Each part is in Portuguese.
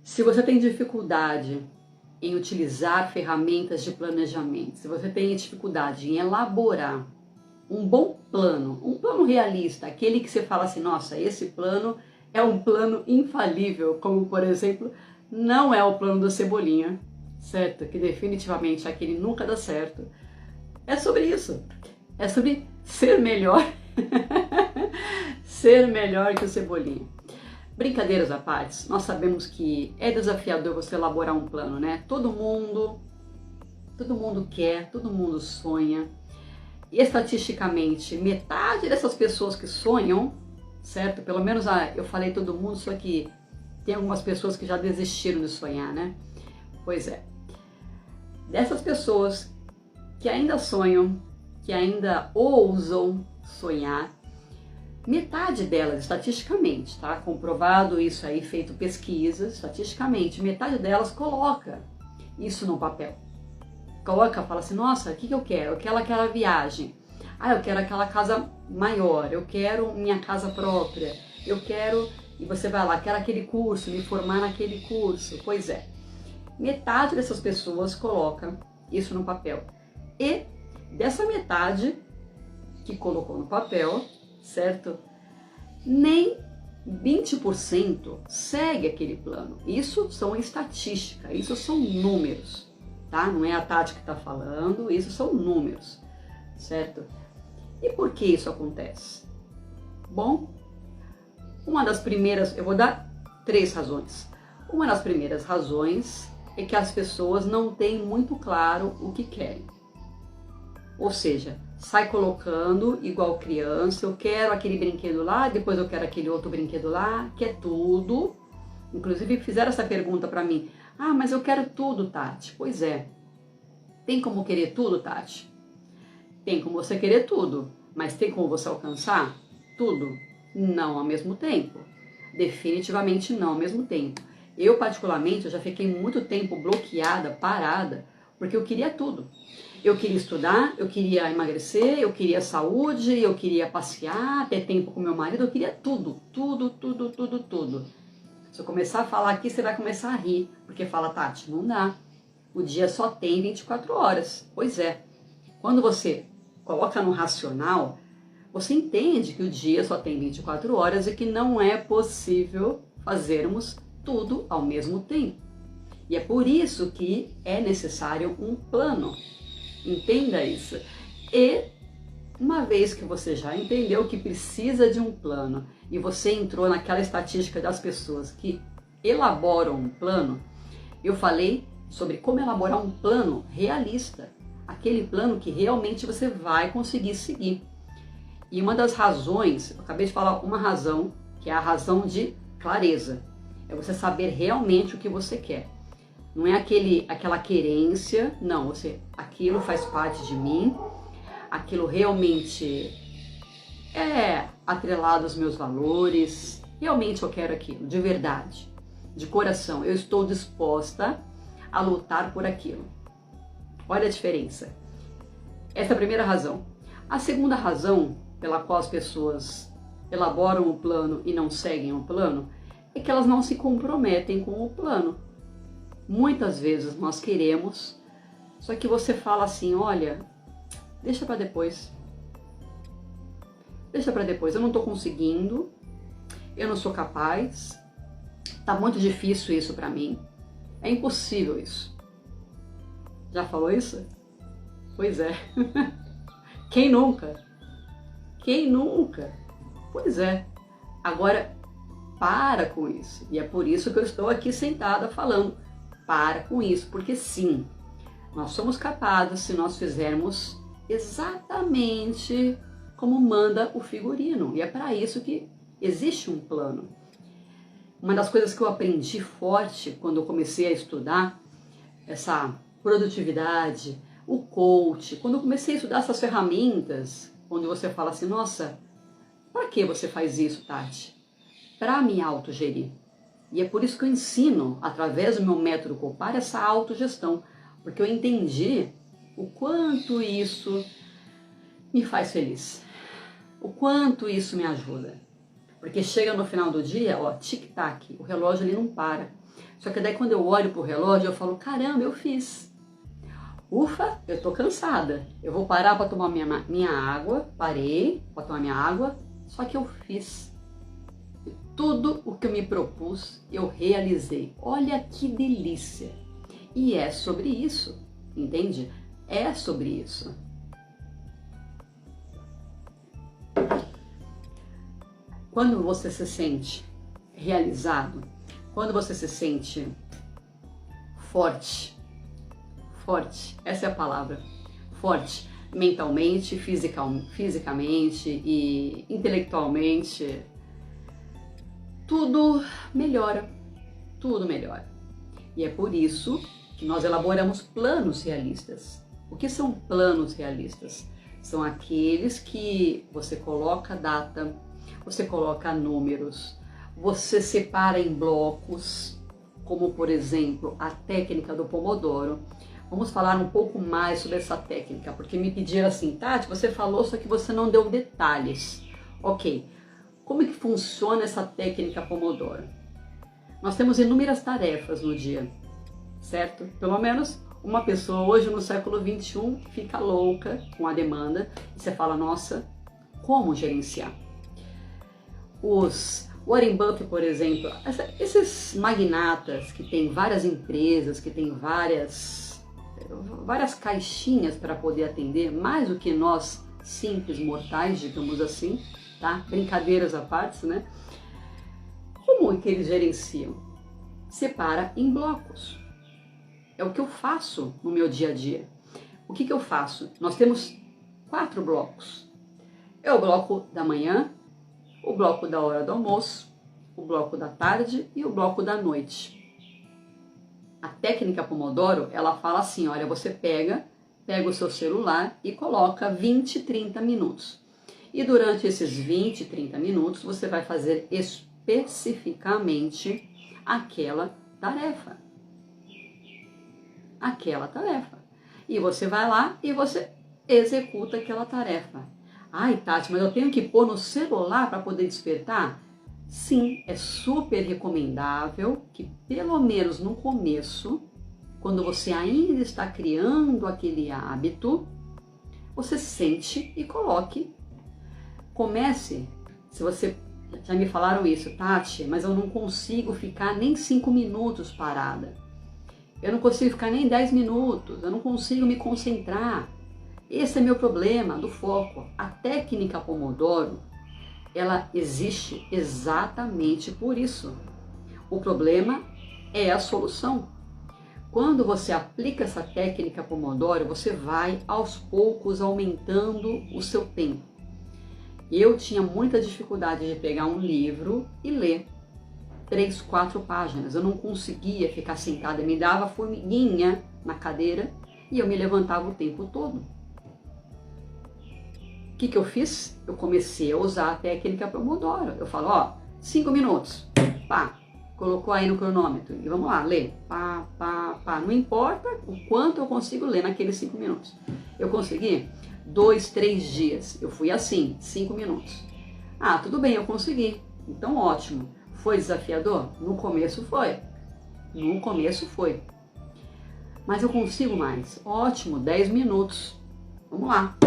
Se você tem dificuldade em utilizar ferramentas de planejamento, se você tem dificuldade em elaborar um bom plano, um plano realista, aquele que você fala assim, nossa, esse plano é um plano infalível, como por exemplo, não é o plano do Cebolinha, certo? Que definitivamente aquele nunca dá certo. É sobre isso, é sobre ser melhor, ser melhor que o Cebolinha. Brincadeiras à parte, nós sabemos que é desafiador você elaborar um plano, né? Todo mundo quer, todo mundo sonha. E estatisticamente, metade dessas pessoas que sonham, certo? Pelo menos eu falei todo mundo, só que tem algumas pessoas que já desistiram de sonhar, né? Pois é. Dessas pessoas que ainda sonham, que ainda ousam sonhar, metade delas, estatisticamente, tá? Comprovado isso aí, feito pesquisas, estatisticamente, metade delas coloca isso no papel. Coloca, fala assim, nossa, o que eu quero? Eu quero aquela viagem. Ah, eu quero aquela casa maior, eu quero minha casa própria, eu quero... E você vai lá, quero aquele curso, me formar naquele curso. Pois é, metade dessas pessoas coloca isso no papel. E dessa metade que colocou no papel, certo? Nem 20% segue aquele plano. Isso são estatísticas, isso são números, tá? Não é a Tati que está falando, isso são números, certo? E por que isso acontece? Bom, uma das primeiras, eu vou dar 3 razões. Uma das primeiras razões é que as pessoas não têm muito claro o que querem. Ou seja, sai colocando igual criança, eu quero aquele brinquedo lá, depois eu quero aquele outro brinquedo lá, quer tudo. Inclusive fizeram essa pergunta para mim, ah, mas eu quero tudo, Tati. Pois é, tem como querer tudo, Tati? Tem como você querer tudo, mas tem como você alcançar tudo? Não ao mesmo tempo. Definitivamente não ao mesmo tempo. Eu, particularmente, eu já fiquei muito tempo bloqueada, parada, porque eu queria tudo. Eu queria estudar, eu queria emagrecer, eu queria saúde, eu queria passear, ter tempo com meu marido, eu queria tudo, tudo, tudo, tudo, tudo. Se eu começar a falar aqui, você vai começar a rir, porque fala, Tati, não dá. O dia só tem 24 horas. Pois é. Quando você coloca no racional, você entende que o dia só tem 24 horas e que não é possível fazermos tudo ao mesmo tempo. E é por isso que é necessário um plano. Entenda isso. E uma vez que você já entendeu que precisa de um plano e você entrou naquela estatística das pessoas que elaboram um plano, eu falei sobre como elaborar um plano realista, aquele plano que realmente você vai conseguir seguir. E uma das razões, eu acabei de falar uma razão, que é a razão de clareza, é você saber realmente o que você quer. Não é aquela querência, não, aquilo faz parte de mim, aquilo realmente é atrelado aos meus valores, realmente eu quero aquilo, de verdade, de coração, eu estou disposta a lutar por aquilo. Olha a diferença. Essa é a primeira razão. A segunda razão pela qual as pessoas elaboram o plano e não seguem o plano é que elas não se comprometem com o plano. Muitas vezes nós queremos, só que você fala assim, olha, deixa para depois. Deixa para depois, eu não estou conseguindo, eu não sou capaz, tá muito difícil isso para mim, é impossível isso. Já falou isso? Pois é. Quem nunca? Quem nunca? Pois é. Agora, para com isso. E é por isso que eu estou aqui sentada falando. Para com isso, porque sim, nós somos capazes se nós fizermos exatamente como manda o figurino. E é para isso que existe um plano. Uma das coisas que eu aprendi forte quando eu comecei a estudar essa produtividade, o coach, quando eu comecei a estudar essas ferramentas, onde você fala assim, nossa, para que você faz isso, Tati? Para me autogerir. E é por isso que eu ensino, através do meu método Copar, essa autogestão, porque eu entendi o quanto isso me faz feliz, o quanto isso me ajuda. Porque chega no final do dia, ó, tic-tac, o relógio ele não para. Só que daí quando eu olho pro relógio, eu falo, caramba, eu fiz. Ufa, eu tô cansada. Eu vou parar para tomar minha água. Parei para tomar minha água, só que eu fiz. Tudo o que eu me propus, eu realizei. Olha que delícia! E é sobre isso, entende? É sobre isso. Quando você se sente realizado, quando você se sente forte, essa é a palavra, forte, mentalmente, fisicamente e intelectualmente, tudo melhora, tudo melhora. E é por isso que nós elaboramos planos realistas. O que são planos realistas? São aqueles que você coloca data, você coloca números, você separa em blocos, como por exemplo a técnica do Pomodoro. Vamos falar um pouco mais sobre essa técnica, porque me pediram assim, Tati, você falou, só que você não deu detalhes. Ok, como é que funciona essa técnica Pomodoro? Nós temos inúmeras tarefas no dia, certo? Pelo menos uma pessoa hoje no século 21 fica louca com a demanda e você fala, nossa, como gerenciar? Os Warren Buffett, por exemplo, esses magnatas que têm várias empresas, que têm várias caixinhas para poder atender, mais do que nós simples mortais, digamos assim, tá? Brincadeiras à parte, né? Como é que eles gerenciam? Separa em blocos. É o que eu faço no meu dia a dia. O que eu faço? Nós temos 4 blocos. É o bloco da manhã, o bloco da hora do almoço, o bloco da tarde e o bloco da noite. A técnica Pomodoro, ela fala assim, olha, você pega o seu celular e coloca 20, 30 minutos. E durante esses 20, 30 minutos, você vai fazer especificamente aquela tarefa. E você vai lá e você executa aquela tarefa. Ai, Tati, mas eu tenho que pôr no celular para poder despertar? Sim, é super recomendável que pelo menos no começo, quando você ainda está criando aquele hábito, você sente e coloque. Comece, se você, já me falaram isso, Tati, mas eu não consigo ficar nem 5 minutos parada. Eu não consigo ficar nem 10 minutos, eu não consigo me concentrar. Esse é meu problema do foco. A técnica Pomodoro, ela existe exatamente por isso. O problema é a solução. Quando você aplica essa técnica Pomodoro, você vai aos poucos aumentando o seu tempo. Eu tinha muita dificuldade de pegar um livro e ler 3, 4 páginas. Eu não conseguia ficar sentada, me dava formiguinha na cadeira e eu me levantava o tempo todo. O que eu fiz? Eu comecei a usar a técnica Pomodoro. Eu falo, ó, 5 minutos, pá, colocou aí no cronômetro e vamos lá, ler, pá, pá, pá. Não importa o quanto eu consigo ler naqueles 5 minutos. Eu consegui 2, 3 dias. Eu fui assim, 5 minutos. Ah, tudo bem, eu consegui. Então, ótimo. Foi desafiador? No começo foi. Mas eu consigo mais. Ótimo, 10 minutos. Vamos lá.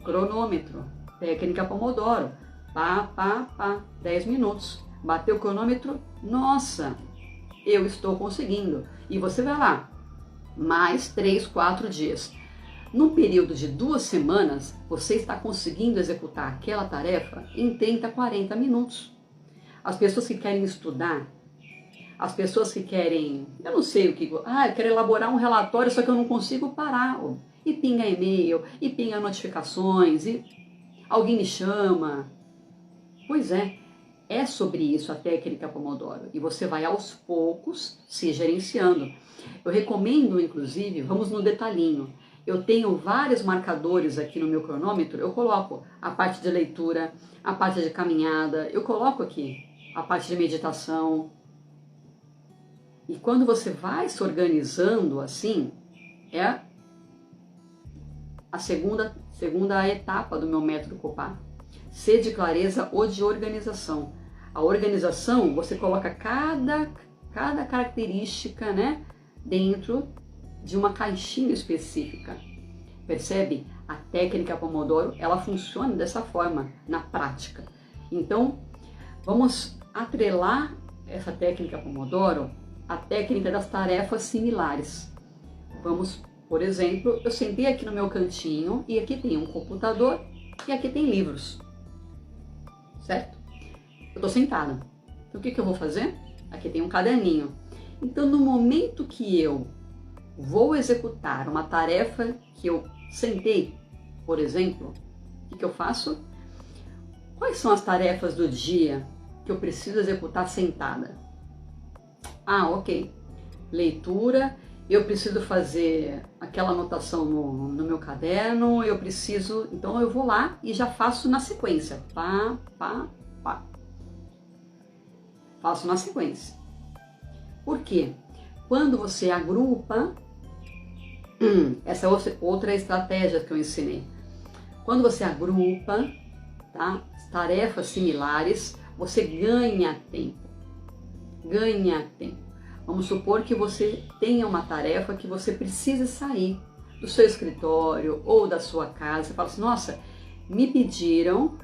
Cronômetro. Técnica Pomodoro. Pá, pá, pá. 10 minutos. Bateu o cronômetro. Nossa, eu estou conseguindo. E você vai lá. Mais 3, 4 dias. Num período de 2 semanas, você está conseguindo executar aquela tarefa em 30, 40 minutos. As pessoas que querem estudar, as pessoas que querem, eu não sei o que, eu quero elaborar um relatório, só que eu não consigo parar. E pinga e-mail, e pinga notificações, e alguém me chama. Pois é sobre isso a técnica Pomodoro. E você vai aos poucos se gerenciando. Eu recomendo, inclusive, vamos no detalhinho. Eu tenho vários marcadores aqui no meu cronômetro, eu coloco a parte de leitura, a parte de caminhada, eu coloco aqui a parte de meditação. E quando você vai se organizando assim, é a segunda etapa do meu método Copá. C de clareza ou de organização. A organização, você coloca cada cada característica, né, dentro de uma caixinha específica. Percebe? A técnica Pomodoro, ela funciona dessa forma na prática. Então, vamos atrelar essa técnica Pomodoro à técnica das tarefas similares. Vamos, por exemplo, eu sentei aqui no meu cantinho e aqui tem um computador e aqui tem livros, certo? Eu estou sentada. Então, o que eu vou fazer? Aqui tem um caderninho. Então, no momento que eu vou executar uma tarefa que eu sentei, por exemplo, o que eu faço? Quais são as tarefas do dia que eu preciso executar sentada? Ah, ok. Leitura, eu preciso fazer aquela anotação no meu caderno, eu preciso... Então eu vou lá e já faço na sequência. Pá, pá, pá. Faço na sequência. Por quê? Quando você agrupa... Essa é outra estratégia que eu ensinei. Quando você agrupa, tá, tarefas similares, você ganha tempo. Ganha tempo. Vamos supor que você tenha uma tarefa que você precisa sair do seu escritório ou da sua casa. Você fala assim, nossa, me pediram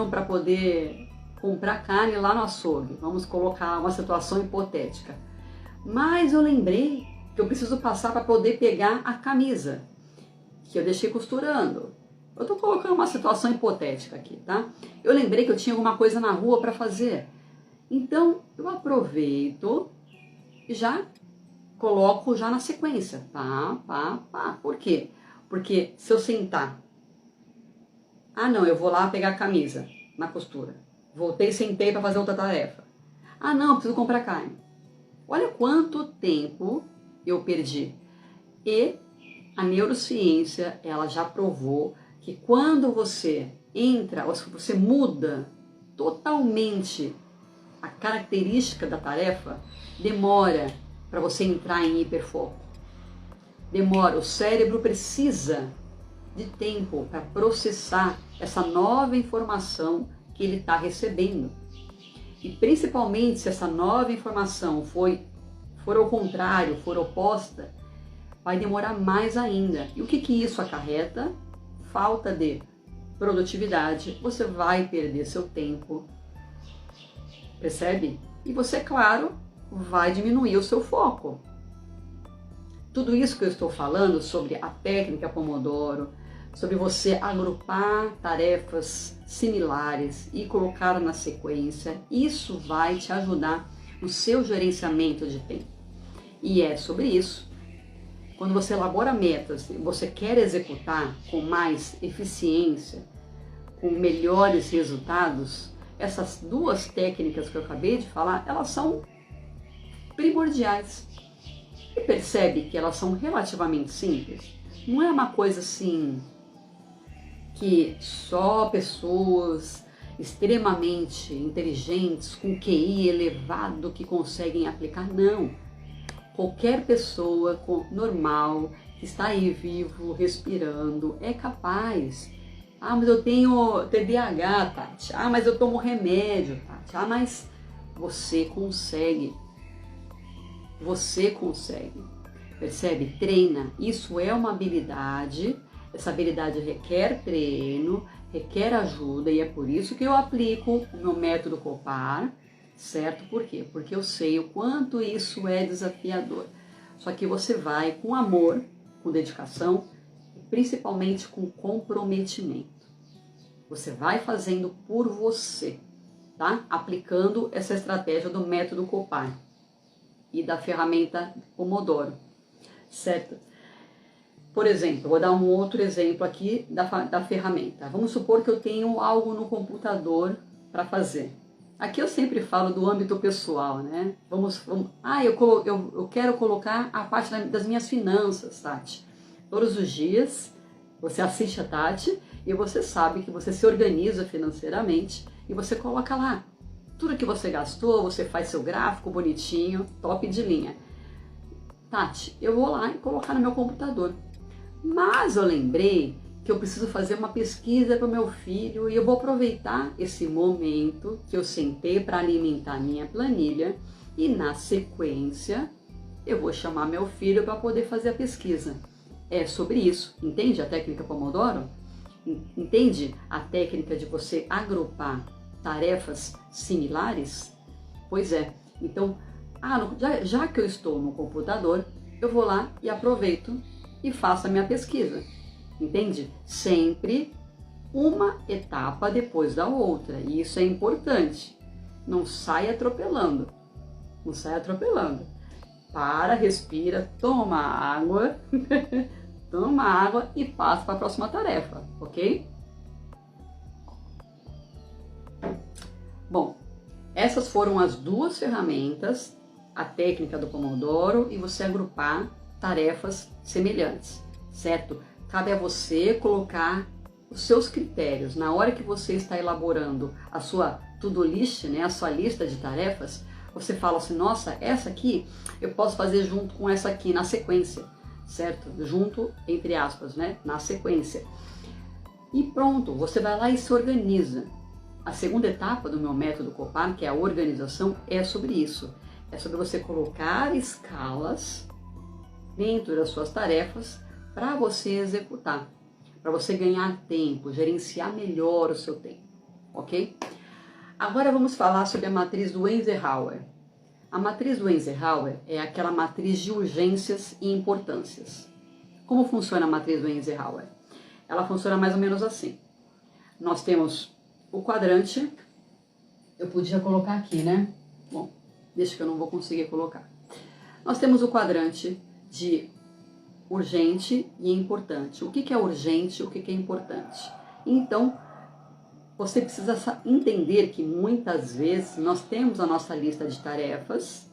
para poder comprar carne lá no açougue. Vamos colocar uma situação hipotética. Mas eu lembrei que eu preciso passar para poder pegar a camisa que eu deixei costurando. Eu estou colocando uma situação hipotética aqui, tá? Eu lembrei que eu tinha alguma coisa na rua para fazer. Então, eu aproveito e já coloco já na sequência. Pá, pá, pá. Por quê? Porque se eu sentar... Ah, não, eu vou lá pegar a camisa na costura. Voltei e sentei para fazer outra tarefa. Ah, não, eu preciso comprar carne. Olha quanto tempo eu perdi. E a neurociência, ela já provou que quando você entra, ou se você muda totalmente a característica da tarefa, demora para você entrar em hiperfoco. Demora, o cérebro precisa de tempo para processar essa nova informação que ele está recebendo. E principalmente se essa nova informação for ao contrário, for oposta, vai demorar mais ainda. E o que isso acarreta? Falta de produtividade, você vai perder seu tempo, percebe? E você, claro, vai diminuir o seu foco. Tudo isso que eu estou falando sobre a técnica Pomodoro, sobre você agrupar tarefas similares e colocar na sequência, isso vai te ajudar no seu gerenciamento de tempo. E é sobre isso. Quando você elabora metas e você quer executar com mais eficiência, com melhores resultados, essas duas técnicas que eu acabei de falar, elas são primordiais. E percebe que elas são relativamente simples? Não é uma coisa assim que só pessoas extremamente inteligentes, com QI elevado, que conseguem aplicar. Não. Qualquer pessoa normal, que está aí vivo, respirando, é capaz. Ah, mas eu tenho TDAH, Tati. Ah, mas eu tomo remédio, Tati. Ah, mas você consegue. Você consegue. Percebe? Treina. Isso é uma habilidade. Essa habilidade requer treino, requer ajuda, e é por isso que eu aplico o meu método Copar. Certo? Por quê? Porque eu sei o quanto isso é desafiador. Só que você vai com amor, com dedicação, e principalmente com comprometimento. Você vai fazendo por você, tá? Aplicando essa estratégia do método Copar e da ferramenta Pomodoro, certo? Por exemplo, vou dar um outro exemplo aqui da ferramenta. Vamos supor que eu tenho algo no computador para fazer. Aqui eu sempre falo do âmbito pessoal, né? Eu quero colocar a parte das minhas finanças, Tati. Todos os dias você assiste a Tati e você sabe que você se organiza financeiramente e você coloca lá tudo que você gastou, você faz seu gráfico bonitinho, top de linha. Tati, eu vou lá e colocar no meu computador. Mas eu lembrei que eu preciso fazer uma pesquisa para o meu filho e eu vou aproveitar esse momento que eu sentei para alimentar minha planilha E na sequência, eu vou chamar meu filho para poder fazer a pesquisa. É sobre isso. Entende a técnica Pomodoro? Entende a técnica de você agrupar tarefas similares? Pois é. Então, já que eu estou no computador, eu vou lá e aproveito e faço a minha pesquisa. Entende? Sempre uma etapa depois da outra. E isso é importante. Não sai atropelando. Não sai atropelando. Para, respira, toma água, toma água e passa para a próxima tarefa, ok? Bom, essas foram as duas ferramentas, a técnica do Pomodoro e você agrupar tarefas semelhantes, certo? Cabe a você colocar os seus critérios. Na hora que você está elaborando a sua to-do list, né, a sua lista de tarefas, você fala assim, nossa, essa aqui eu posso fazer junto com essa aqui na sequência, certo? Junto, entre aspas, né, na sequência. E pronto, você vai lá e se organiza. A segunda etapa do meu método Copar, que é a organização, é sobre isso. É sobre você colocar escalas dentro das suas tarefas para você executar, para você ganhar tempo, gerenciar melhor o seu tempo, ok? Agora vamos falar sobre a matriz do Eisenhower. A matriz do Eisenhower é aquela matriz de urgências e importâncias. Como funciona a matriz do Eisenhower? Ela funciona mais ou menos assim. Nós temos o quadrante, eu podia colocar aqui, né? Bom, deixa que eu não vou conseguir colocar. Nós temos o quadrante de urgente e importante. O que é urgente e o que é importante? Então, você precisa entender que muitas vezes nós temos a nossa lista de tarefas,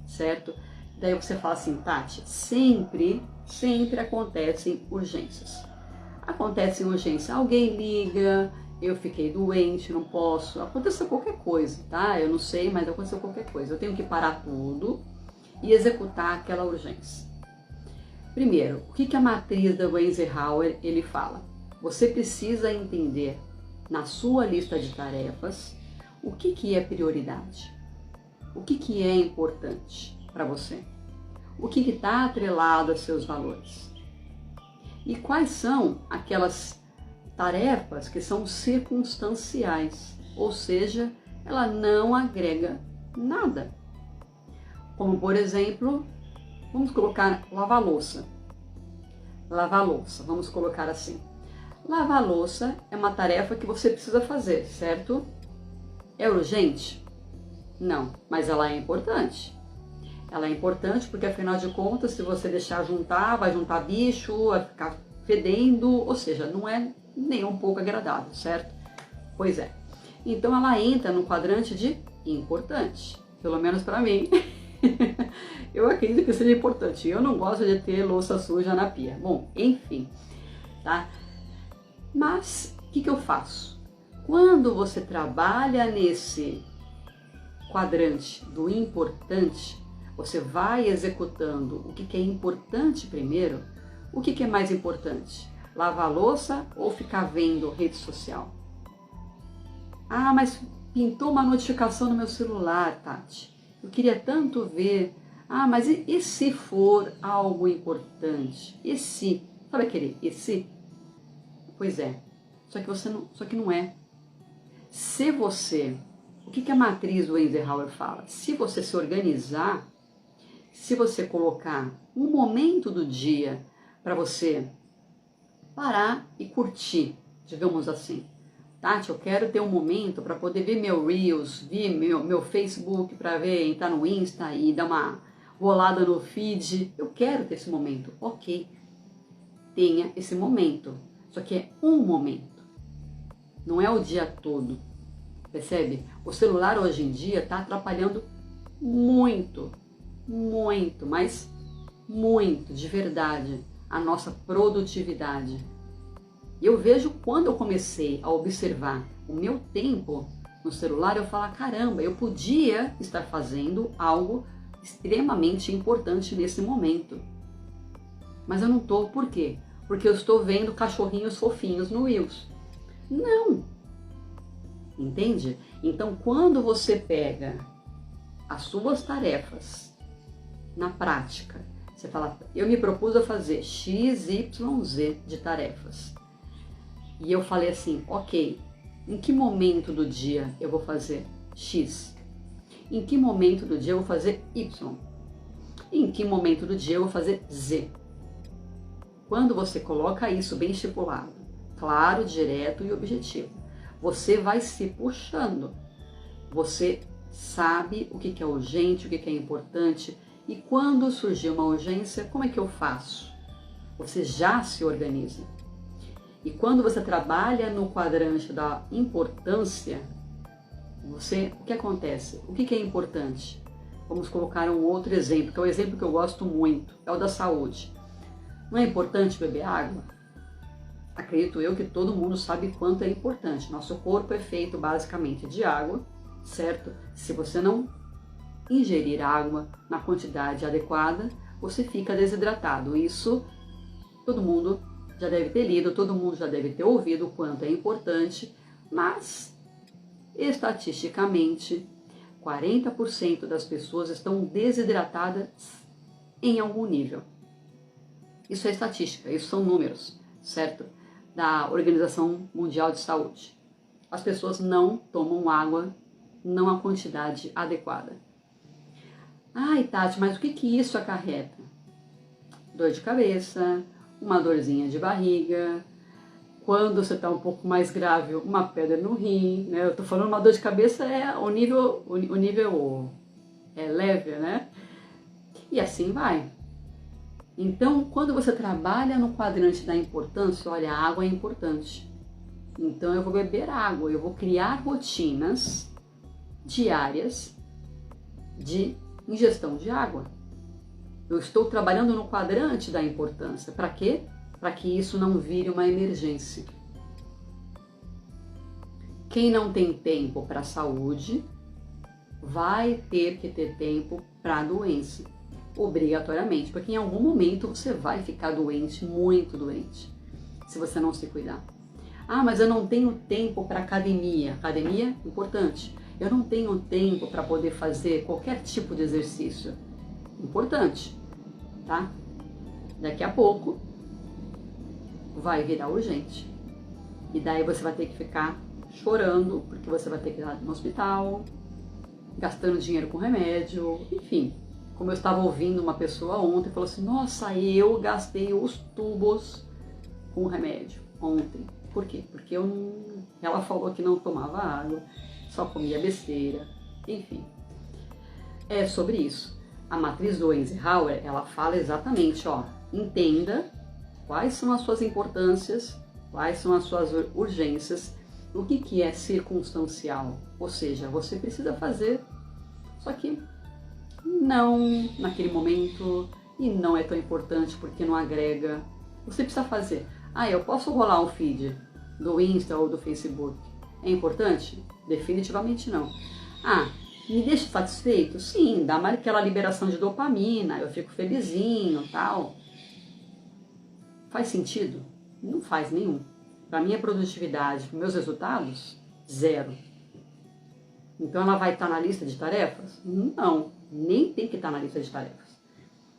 certo? Daí você fala assim, Tati, sempre acontecem urgências. Acontece urgência, alguém liga, eu fiquei doente, não posso, aconteceu qualquer coisa, tá? Eu não sei, mas aconteceu qualquer coisa. Eu tenho que parar tudo e executar aquela urgência. Primeiro, o que a matriz da Eisenhower ele fala? Você precisa entender na sua lista de tarefas o que é prioridade, o que é importante para você, o que está atrelado a seus valores e quais são aquelas tarefas que são circunstanciais, ou seja, ela não agrega nada. Como, por exemplo, vamos colocar lavar louça. Lavar louça, vamos colocar assim. Lavar louça é uma tarefa que você precisa fazer, certo? É urgente? Não, mas ela é importante. Ela é importante porque, afinal de contas, se você deixar juntar, vai juntar bicho, vai ficar fedendo, ou seja, não é nem um pouco agradável, certo? Pois é. Então ela entra no quadrante de importante, pelo menos para mim. Eu acredito que seja importante. Eu não gosto de ter louça suja na pia. Bom, enfim, tá? Mas o que eu faço? Quando você trabalha nesse quadrante do importante, você vai executando o que é importante primeiro. O que é mais importante? Lavar a louça ou ficar vendo rede social? Ah, mas pintou uma notificação no meu celular, Tati. Eu queria tanto ver. Ah, mas e se for algo importante? E se? Sabe aquele e se? Pois é. Só que não é. Se você... O que a matriz do Eisenhower fala? Se você se organizar, se você colocar um momento do dia para você parar e curtir, digamos assim. Tati, eu quero ter um momento para poder ver meu Reels, ver meu Facebook, para ver, entrar no Insta e dar uma rolada no feed. Eu quero ter esse momento. Ok, tenha esse momento. Só que é um momento. Não é o dia todo. Percebe? O celular hoje em dia está atrapalhando muito, mas muito, de verdade, a nossa produtividade. Eu vejo quando eu comecei a observar o meu tempo no celular, eu falo, caramba, eu podia estar fazendo algo extremamente importante nesse momento. Mas eu não estou, por quê? Porque eu estou vendo cachorrinhos fofinhos no Reels. Não! Entende? Então, quando você pega as suas tarefas na prática. Você fala, eu me propus a fazer X, Y, Z de tarefas. E eu falei assim, ok, em que momento do dia eu vou fazer X? Em que momento do dia eu vou fazer Y? Em que momento do dia eu vou fazer Z? Quando você coloca isso bem estipulado, claro, direto e objetivo, você vai se puxando. Você sabe o que é urgente, o que é importante. E quando surgir uma urgência, como é que eu faço? Você já se organiza. E quando você trabalha no quadrante da importância, o que acontece? O que é importante? Vamos colocar um outro exemplo, que é o exemplo que eu gosto muito, é o da saúde. Não é importante beber água? Acredito eu que todo mundo sabe quanto é importante. Nosso corpo é feito basicamente de água, certo? Se você não ingerir água na quantidade adequada, você fica desidratado. Isso todo mundo já deve ter lido, todo mundo já deve ter ouvido o quanto é importante, mas estatisticamente 40% das pessoas estão desidratadas em algum nível. Isso é estatística, isso são números, certo? Da Organização Mundial de Saúde. As pessoas não tomam água, não a quantidade adequada. Ai, Tati, mas o que isso acarreta? Dor de cabeça, uma dorzinha de barriga, quando você está um pouco mais grave, uma pedra no rim, né? Eu tô falando uma dor de cabeça, o nível é leve, né? E assim vai. Então, quando você trabalha no quadrante da importância, olha, a água é importante. Então eu vou beber água, eu vou criar rotinas diárias de ingestão de água. Eu estou trabalhando no quadrante da importância. Para quê? Para que isso não vire uma emergência. Quem não tem tempo para a saúde vai ter que ter tempo para a doença, obrigatoriamente, porque em algum momento você vai ficar doente, muito doente, se você não se cuidar. Ah, mas eu não tenho tempo para academia. Academia, importante. Eu não tenho tempo para poder fazer qualquer tipo de exercício. Importante, tá? Daqui a pouco vai virar urgente. E daí você vai ter que ficar chorando, porque você vai ter que ir no hospital, gastando dinheiro com remédio, enfim. Como eu estava ouvindo uma pessoa ontem, falou assim, nossa, eu gastei os tubos com remédio ontem. Por quê? Porque ela falou que não tomava água, só comia besteira, enfim. É sobre isso. A matriz do Eisenhower, ela fala exatamente, ó, entenda quais são as suas importâncias, quais são as suas urgências, o que é circunstancial, ou seja, você precisa fazer, só que não naquele momento e não é tão importante porque não agrega. Você precisa fazer. Ah, eu posso rolar um feed do Insta ou do Facebook. É importante? Definitivamente não. Ah, me deixa satisfeito? Sim, dá mais aquela liberação de dopamina, eu fico felizinho, tal. Faz sentido? Não faz nenhum. Para minha produtividade, para meus resultados, zero. Então ela vai estar na lista de tarefas? Não, nem tem que estar na lista de tarefas.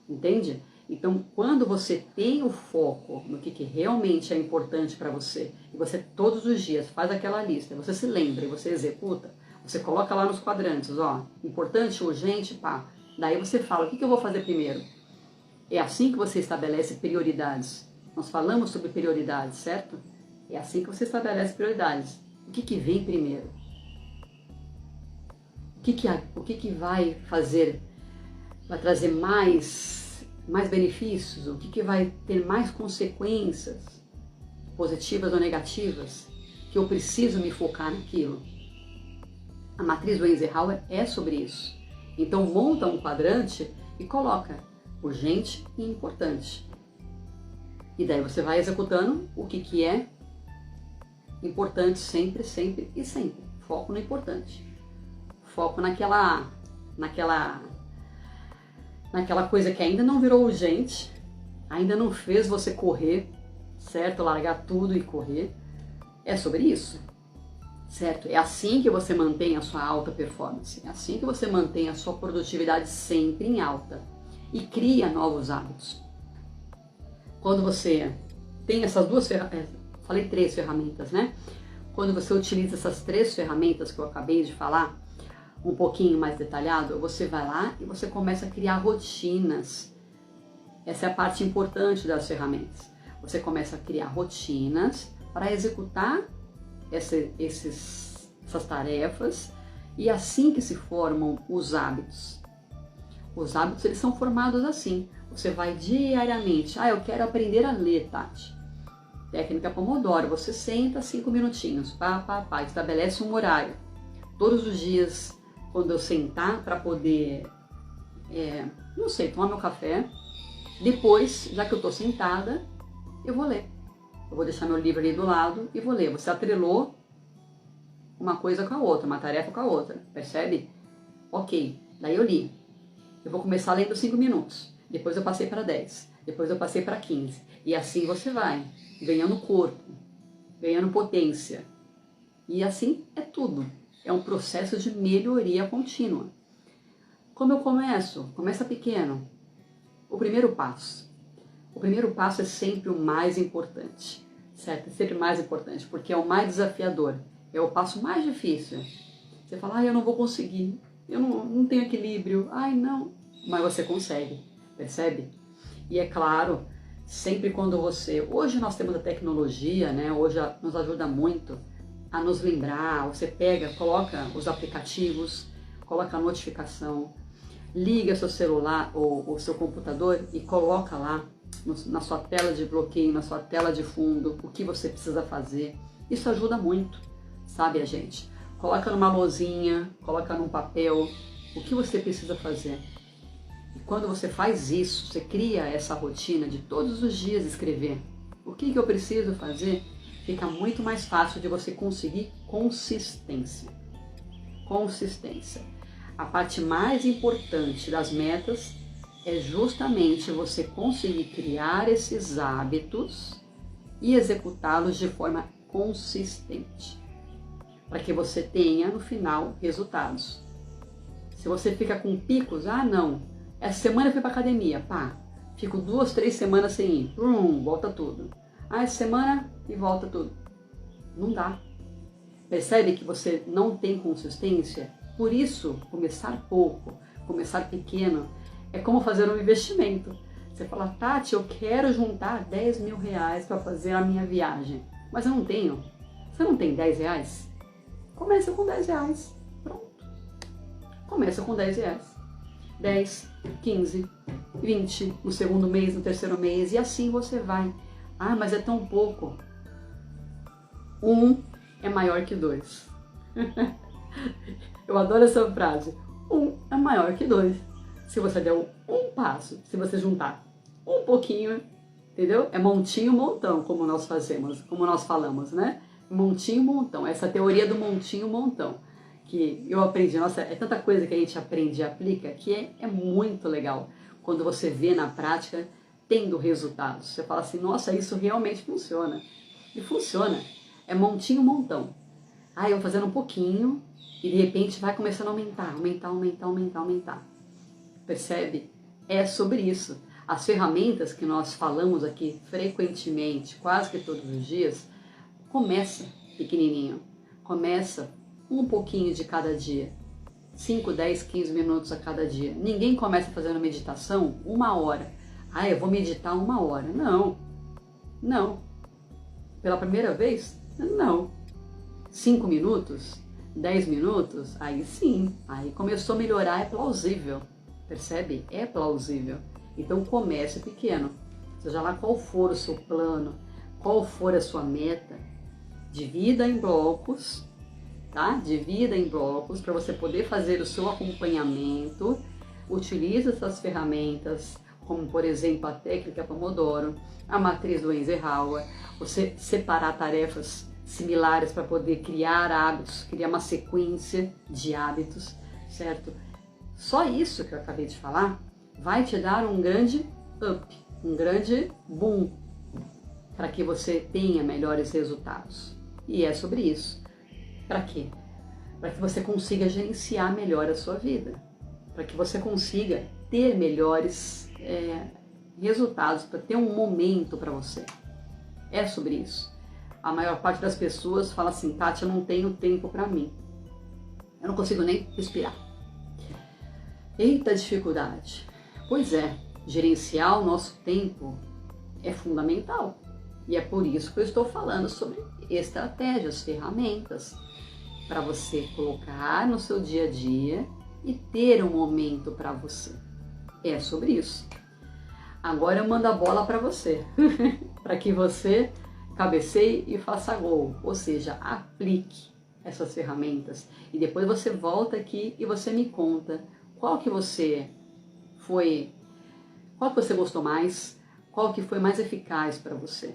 Entende? Então, quando você tem o foco no que realmente é importante para você, e você todos os dias faz aquela lista, você se lembra e você executa, você coloca lá nos quadrantes, ó, importante, urgente, pá. Daí você fala, o que eu vou fazer primeiro? É assim que você estabelece prioridades. Nós falamos sobre prioridades, certo? É assim que você estabelece prioridades. O que vem primeiro? O que vai fazer, vai trazer mais benefícios? O que vai ter mais consequências, positivas ou negativas, que eu preciso me focar naquilo? A matriz do Eisenhower é sobre isso. Então monta um quadrante e coloca urgente e importante. E daí você vai executando o que é importante sempre, sempre e sempre. Foco no importante. Foco naquela coisa que ainda não virou urgente, ainda não fez você correr, certo? Largar tudo e correr. É sobre isso. certo? É assim que você mantém a sua alta performance, é assim que você mantém a sua produtividade sempre em alta e cria novos hábitos. Quando você tem essas duas ferramentas, falei 3 ferramentas, né? Quando você utiliza essas 3 ferramentas que eu acabei de falar, um pouquinho mais detalhado, você vai lá e você começa a criar rotinas. Essa é a parte importante das ferramentas. Você começa a criar rotinas para executar essas tarefas, e assim que se formam os hábitos. Os hábitos, eles são formados assim. Você vai diariamente, eu quero aprender a ler, Tati. Técnica Pomodoro, você senta 5 minutinhos, estabelece um horário. Todos os dias, quando eu sentar para poder, tomar meu café, depois, já que eu estou sentada, eu vou ler. Eu vou deixar meu livro ali do lado e vou ler. Você atrelou uma coisa com a outra, uma tarefa com a outra, percebe? Ok, daí eu li. Eu vou começar lendo 5 minutos, depois eu passei para 10, depois eu passei para 15. E assim você vai, ganhando corpo, ganhando potência. E assim é tudo. É um processo de melhoria contínua. Como eu começo? Começa pequeno. O primeiro passo. O primeiro passo é sempre o mais importante, certo? É sempre o mais importante, porque é o mais desafiador. É o passo mais difícil. Você fala, eu não vou conseguir, eu não tenho equilíbrio, não. Mas você consegue, percebe? E é claro, sempre quando você... Hoje nós temos a tecnologia, né? Hoje nos ajuda muito a nos lembrar. Você pega, coloca os aplicativos, coloca a notificação, liga seu celular ou seu computador e coloca lá na sua tela de bloqueio, na sua tela de fundo, o que você precisa fazer. Isso ajuda muito, sabe, a gente? Coloca numa lousinha, coloca num papel, o que você precisa fazer. E quando você faz isso, você cria essa rotina de todos os dias escrever o que eu preciso fazer, fica muito mais fácil de você conseguir consistência. Consistência. A parte mais importante das metas é justamente você conseguir criar esses hábitos e executá-los de forma consistente, para que você tenha no final resultados. Se você fica com picos, essa semana eu fui para academia, fico 2, 3 semanas sem ir, volta tudo. Essa semana e volta tudo. Não dá. Percebe que você não tem consistência? Por isso, começar pouco, começar pequeno, é como fazer um investimento. Você fala, Tati, eu quero juntar 10 mil reais para fazer a minha viagem, mas eu não tenho. Você não tem 10 reais? Começa com 10 reais. Pronto. Começa com 10 reais. 10, 15, 20, no segundo mês, no terceiro mês, e assim você vai. Mas é tão pouco. 1 é maior que 2. Eu adoro essa frase. 1 é maior que 2. Se você der um passo, se você juntar um pouquinho, entendeu? É montinho, montão, como nós fazemos, como nós falamos, né? Montinho, montão. Essa teoria do montinho, montão, que eu aprendi. Nossa, é tanta coisa que a gente aprende e aplica que é muito legal. Quando você vê na prática, tendo resultados. Você fala assim, nossa, isso realmente funciona. E funciona. É montinho, montão. Eu vou fazendo um pouquinho e de repente vai começando a aumentar. Percebe? É sobre isso. As ferramentas que nós falamos aqui frequentemente, quase que todos os dias, começa pequenininho. Começa um pouquinho de cada dia. 5, 10, 15 minutos a cada dia. Ninguém começa fazendo meditação 1 hora. Eu vou meditar 1 hora. Não. Pela primeira vez? Não. 5 minutos? 10 minutos? Aí sim. Aí começou a melhorar, é plausível. Percebe? É plausível. Então comece pequeno. Seja lá qual for o seu plano, qual for a sua meta, divida em blocos, tá? Divida em blocos para você poder fazer o seu acompanhamento. Utilize essas ferramentas, como por exemplo a técnica Pomodoro, a matriz do Eisenhower, você separar tarefas similares para poder criar hábitos, criar uma sequência de hábitos, certo? Só isso que eu acabei de falar vai te dar um grande up, um grande boom, para que você tenha melhores resultados. E é sobre isso. Para quê? Para que você consiga gerenciar melhor a sua vida, para que você consiga ter melhores resultados, para ter um momento para você. É sobre isso. A maior parte das pessoas fala assim, Tati, eu não tenho tempo para mim. Eu não consigo nem respirar. Eita dificuldade. Pois é, gerenciar o nosso tempo é fundamental. E é por isso que eu estou falando sobre estratégias, ferramentas, para você colocar no seu dia a dia e ter um momento para você. É sobre isso. Agora eu mando a bola para você, para que você cabeceie e faça gol, ou seja, aplique essas ferramentas e depois você volta aqui e você me conta qual que você gostou mais, qual que foi mais eficaz para você.